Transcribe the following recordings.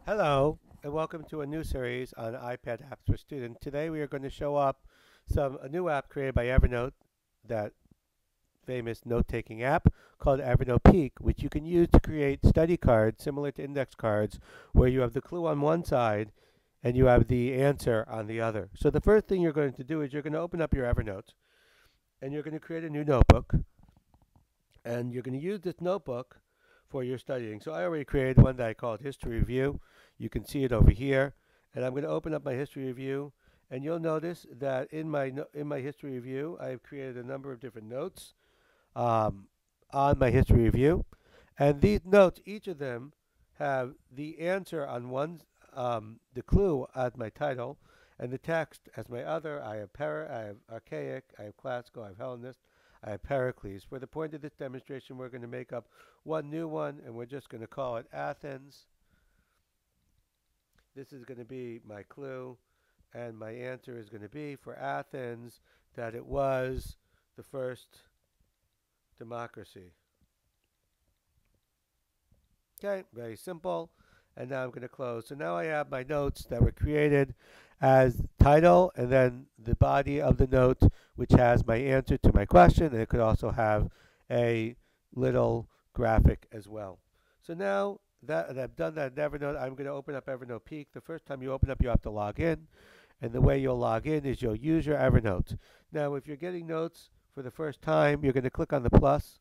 Hello, and welcome to a new series on iPad apps for students. Today we are going to show up a new app created by Evernote, that famous note-taking app called Evernote Peek, which you can use to create study cards similar to index cards, where you have the clue on one side and you have the answer on the other. So the first thing you're going to do is you're going to open up your Evernote and you're going to create a new notebook, and you're going to use this notebook for your studying. So I already created one that I called History Review. You can see it over here. And I'm going to open up my History Review. And you'll notice that in my History Review, I've created a number of different notes um, on my History Review. And these notes, each of them, have the answer on one, the clue as my title, and the text as my other. I have archaic, I have classical, I have Hellenist, I have Pericles. For the point of this demonstration, we're going to make up one new one, and we're just going to call it Athens. This is going to be my clue, and my answer is going to be for Athens that it was the first democracy. Okay, very simple. And now I'm going to close. So now I have my notes that were created as title, and then the body of the note, which has my answer to my question, and it could also have a little graphic as well. So now that I've done that in Evernote, I'm going to open up Evernote Peek. The first time you open up, you have to log in. And the way you'll log in is you'll use your Evernote. Now, if you're getting notes for the first time, you're going to click on the plus,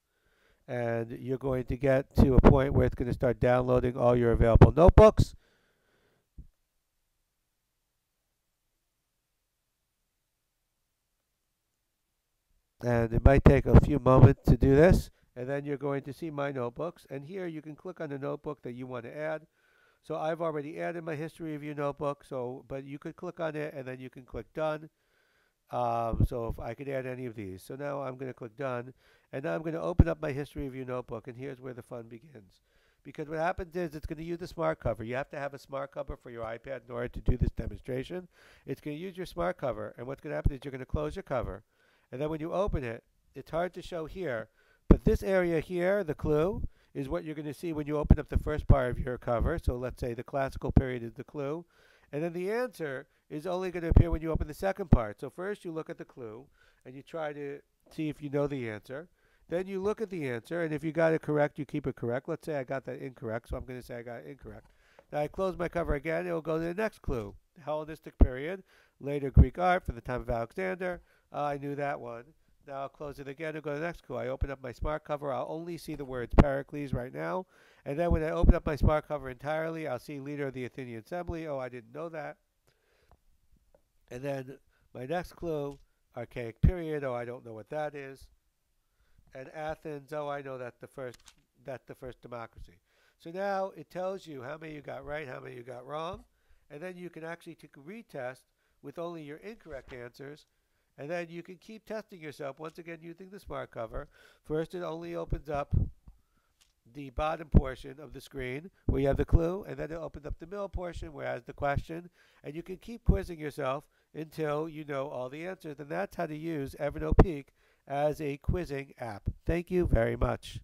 and you're going to get to a point where it's going to start downloading all your available notebooks. And it might take a few moments to do this. And then you're going to see my notebooks. And here you can click on the notebook that you want to add. So I've already added my history review notebook. But you could click on it and then you can click done. So if I could add any of these. So now I'm going to click done. And now I'm going to open up my history review notebook. And here's where the fun begins. Because what happens is it's going to use the smart cover. You have to have a smart cover for your iPad in order to do this demonstration. It's going to use your smart cover. And what's going to happen is you're going to close your cover. And then when you open it, it's hard to show here. But this area here, the clue, is what you're going to see when you open up the first part of your cover. So let's say the classical period is the clue. And then the answer is only going to appear when you open the second part. So first you look at the clue and you try to see if you know the answer. Then you look at the answer, and if you got it correct, you keep it correct. Let's say I got that incorrect, so I'm going to say I got it incorrect. Now I close my cover again, it will go to the next clue. The Hellenistic period, later Greek art from the time of Alexander. I knew that one. Now I'll close it again and go to the next clue. I open up my smart cover. I'll only see the words Pericles right now. And then when I open up my smart cover entirely, I'll see leader of the Athenian Assembly. Oh, I didn't know that. And then my next clue, archaic period. Oh, I don't know what that is. And Athens. Oh, I know that's the first democracy. So now it tells you how many you got right, how many you got wrong, and then you can actually take a retest with only your incorrect answers. And then you can keep testing yourself, once again using the smart cover. First, it only opens up the bottom portion of the screen where you have the clue, and then it opens up the middle portion where it has the question. And you can keep quizzing yourself until you know all the answers. And that's how to use Evernote Peek as a quizzing app. Thank you very much.